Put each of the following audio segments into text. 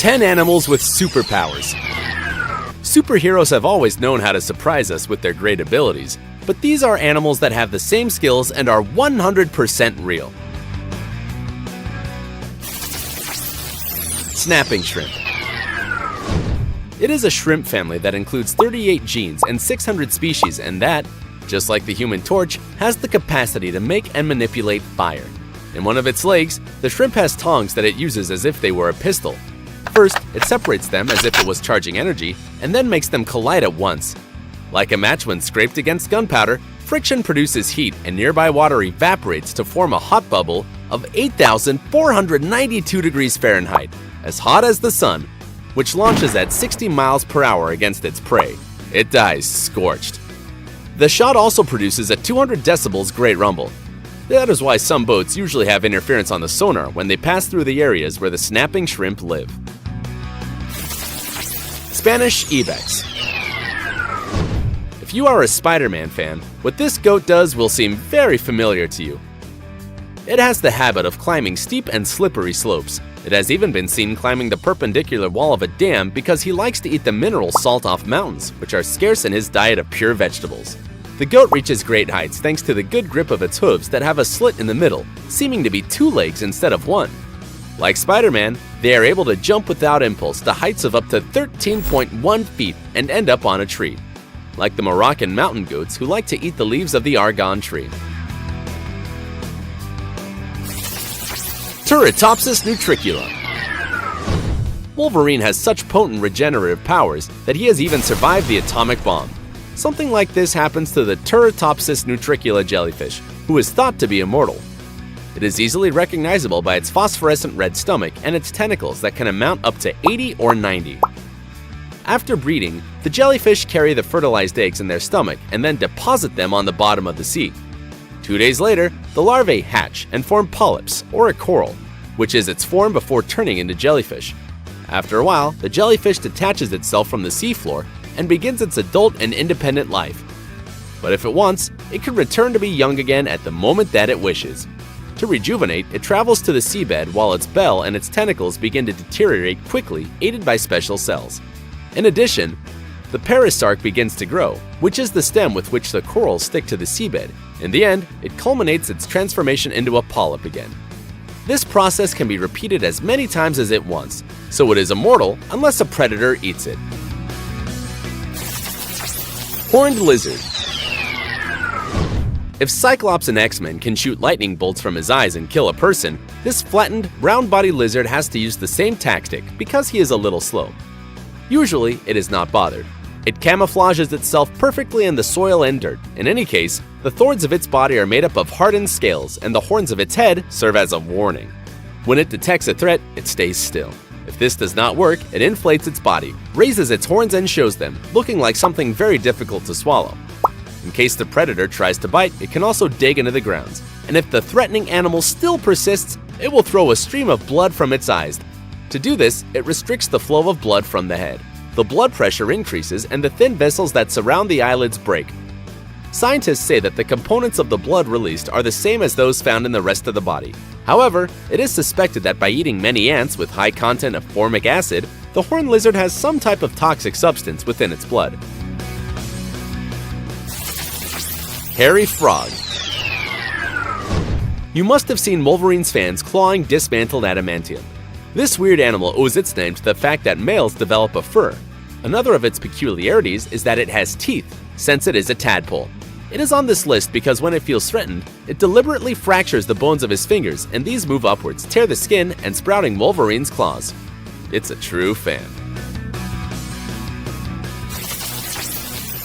10 animals with superpowers. Superheroes have always known how to surprise us with their great abilities, but these are animals that have the same skills and are 100% real. Snapping shrimp. It is a shrimp family that includes 38 genes and 600 species, and that, just like the Human Torch, has the capacity to make and manipulate fire. In one of its legs, the shrimp has tongs that it uses as if they were a pistol. First, it separates them as if it was charging energy, and then makes them collide at once. Like a match when scraped against gunpowder, friction produces heat and nearby water evaporates to form a hot bubble of 8,492 degrees Fahrenheit, as hot as the sun, which launches at 60 miles per hour against its prey. It dies scorched. The shot also produces a 200 decibels great rumble. That is why some boats usually have interference on the sonar when they pass through the areas where the snapping shrimp live. Spanish ibex. If you are a Spider-Man fan, what this goat does will seem very familiar to you. It has the habit of climbing steep and slippery slopes. It has even been seen climbing the perpendicular wall of a dam because he likes to eat the mineral salt off mountains, which are scarce in his diet of pure vegetables. The goat reaches great heights thanks to the good grip of its hooves that have a slit in the middle, seeming to be 2 legs instead of 1. Like Spider-Man, they are able to jump without impulse to heights of up to 13.1 feet and end up on a tree. Like the Moroccan mountain goats who like to eat the leaves of the argan tree. Turritopsis nutricula. Wolverine has such potent regenerative powers that he has even survived the atomic bomb. Something like this happens to the Turritopsis nutricula jellyfish, who is thought to be immortal. It is easily recognizable by its phosphorescent red stomach and its tentacles that can amount up to 80 or 90. After breeding, the jellyfish carry the fertilized eggs in their stomach and then deposit them on the bottom of the sea. 2 days later, the larvae hatch and form polyps, or a coral, which is its form before turning into jellyfish. After a while, the jellyfish detaches itself from the seafloor and begins its adult and independent life. But if it wants, it can return to be young again at the moment that it wishes. To rejuvenate, it travels to the seabed while its bell and its tentacles begin to deteriorate quickly, aided by special cells. In addition, the perisarc begins to grow, which is the stem with which the corals stick to the seabed. In the end, it culminates its transformation into a polyp again. This process can be repeated as many times as it wants, so it is immortal unless a predator eats it. Horned lizard. If Cyclops in X-Men can shoot lightning bolts from his eyes and kill a person, this flattened, round-bodied lizard has to use the same tactic because he is a little slow. Usually, it is not bothered. It camouflages itself perfectly in the soil and dirt. In any case, the thorns of its body are made up of hardened scales, and the horns of its head serve as a warning. When it detects a threat, it stays still. If this does not work, it inflates its body, raises its horns and shows them, looking like something very difficult to swallow. In case the predator tries to bite, it can also dig into the grounds, and if the threatening animal still persists, it will throw a stream of blood from its eyes. To do this, it restricts the flow of blood from the head. The blood pressure increases and the thin vessels that surround the eyelids break. Scientists say that the components of the blood released are the same as those found in the rest of the body. However, it is suspected that by eating many ants with high content of formic acid, the horned lizard has some type of toxic substance within its blood. Hairy frog. You must have seen Wolverine's fans clawing dismantled adamantium. This weird animal owes its name to the fact that males develop a fur. Another of its peculiarities is that it has teeth, since it is a tadpole. It is on this list because when it feels threatened, it deliberately fractures the bones of his fingers, and these move upwards, tear the skin, and sprouting Wolverine's claws. It's a true fan.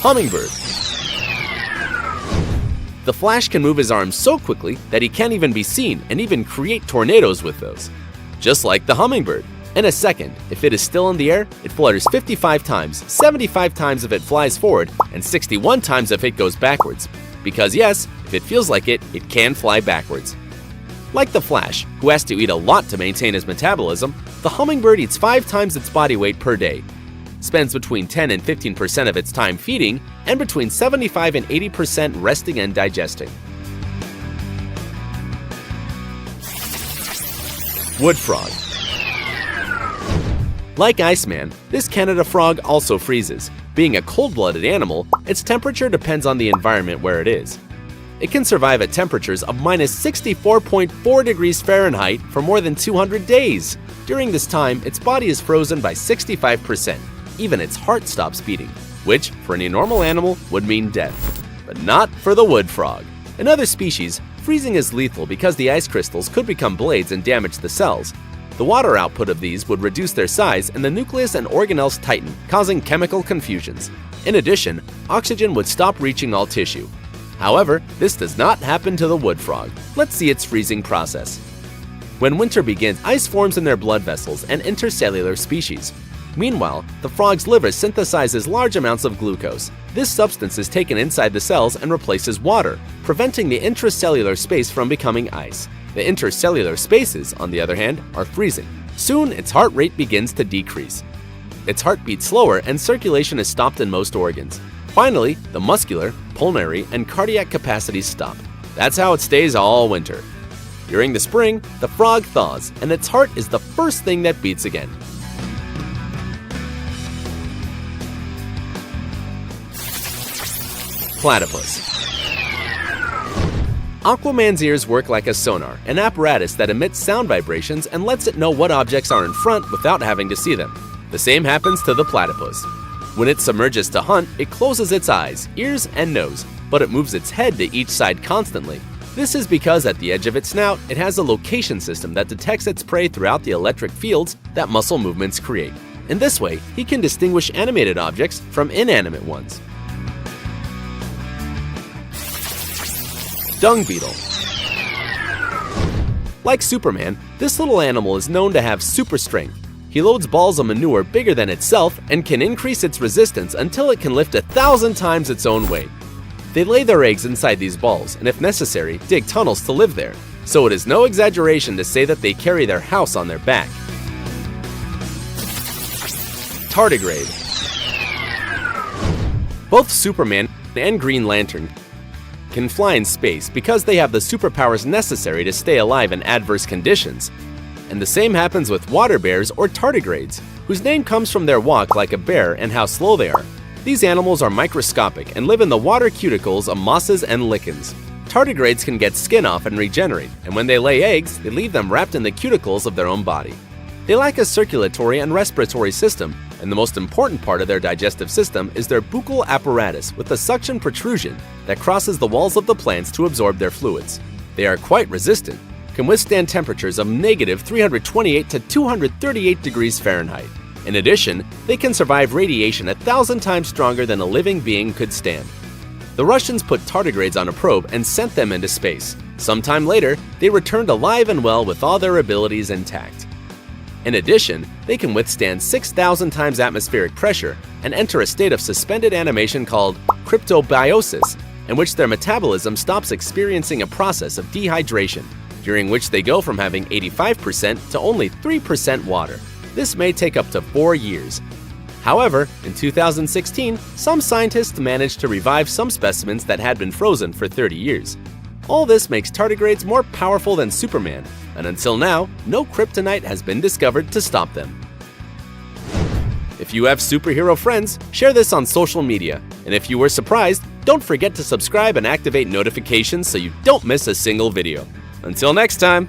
Hummingbird. The Flash can move his arms so quickly that he can't even be seen and even create tornadoes with those. Just like the hummingbird. In a second, if it is still in the air, it flutters 55 times, 75 times if it flies forward, and 61 times if it goes backwards. Because yes, if it feels like it, it can fly backwards. Like the Flash, who has to eat a lot to maintain his metabolism, the hummingbird eats 5 times its body weight per day, spends between 10 and 15% of its time feeding, and between 75 and 80% resting and digesting. Wood frog. Like Iceman, this Canada frog also freezes. Being a cold-blooded animal, its temperature depends on the environment where it is. It can survive at temperatures of minus 64.4 degrees Fahrenheit for more than 200 days. During this time, its body is frozen by 65%. Even its heart stops beating, which, for any normal animal, would mean death. But not for the wood frog. In other species, freezing is lethal because the ice crystals could become blades and damage the cells. The water output of these would reduce their size and the nucleus and organelles tighten, causing chemical confusions. In addition, oxygen would stop reaching all tissue. However, this does not happen to the wood frog. Let's see its freezing process. When winter begins, ice forms in their blood vessels and intercellular species. Meanwhile, the frog's liver synthesizes large amounts of glucose. This substance is taken inside the cells and replaces water, preventing the intracellular space from becoming ice. The intercellular spaces, on the other hand, are freezing. Soon, its heart rate begins to decrease. Its heart beats slower and circulation is stopped in most organs. Finally, the muscular, pulmonary, and cardiac capacities stop. That's how it stays all winter. During the spring, the frog thaws, and its heart is the first thing that beats again. Platypus. Aquaman's ears work like a sonar, an apparatus that emits sound vibrations and lets it know what objects are in front without having to see them. The same happens to the platypus. When it submerges to hunt, it closes its eyes, ears, and nose, but it moves its head to each side constantly. This is because at the edge of its snout, it has a location system that detects its prey throughout the electric fields that muscle movements create. In this way, he can distinguish animated objects from inanimate ones. Dung beetle. Like Superman, this little animal is known to have super strength. He loads balls of manure bigger than itself and can increase its resistance until it can lift 1,000 times its own weight. They lay their eggs inside these balls and, if necessary, dig tunnels to live there, so it is no exaggeration to say that they carry their house on their back. Tardigrade. Both Superman and Green Lantern can fly in space because they have the superpowers necessary to stay alive in adverse conditions. And the same happens with water bears or tardigrades, whose name comes from their walk like a bear and how slow they are. These animals are microscopic and live in the water cuticles of mosses and lichens. Tardigrades can get skin off and regenerate, and when they lay eggs, they leave them wrapped in the cuticles of their own body. They lack a circulatory and respiratory system, and the most important part of their digestive system is their buccal apparatus with a suction protrusion that crosses the walls of the plants to absorb their fluids. They are quite resistant, can withstand temperatures of negative 328 to 238 degrees Fahrenheit. In addition, they can survive radiation 1,000 times stronger than a living being could stand. The Russians put tardigrades on a probe and sent them into space. Sometime later, they returned alive and well with all their abilities intact. In addition, they can withstand 6,000 times atmospheric pressure and enter a state of suspended animation called cryptobiosis, in which their metabolism stops experiencing a process of dehydration, during which they go from having 85% to only 3% water. This may take up to 4 years. However, in 2016, some scientists managed to revive some specimens that had been frozen for 30 years. All this makes tardigrades more powerful than Superman, and until now, no kryptonite has been discovered to stop them. If you have superhero friends, share this on social media. And if you were surprised, don't forget to subscribe and activate notifications so you don't miss a single video. Until next time!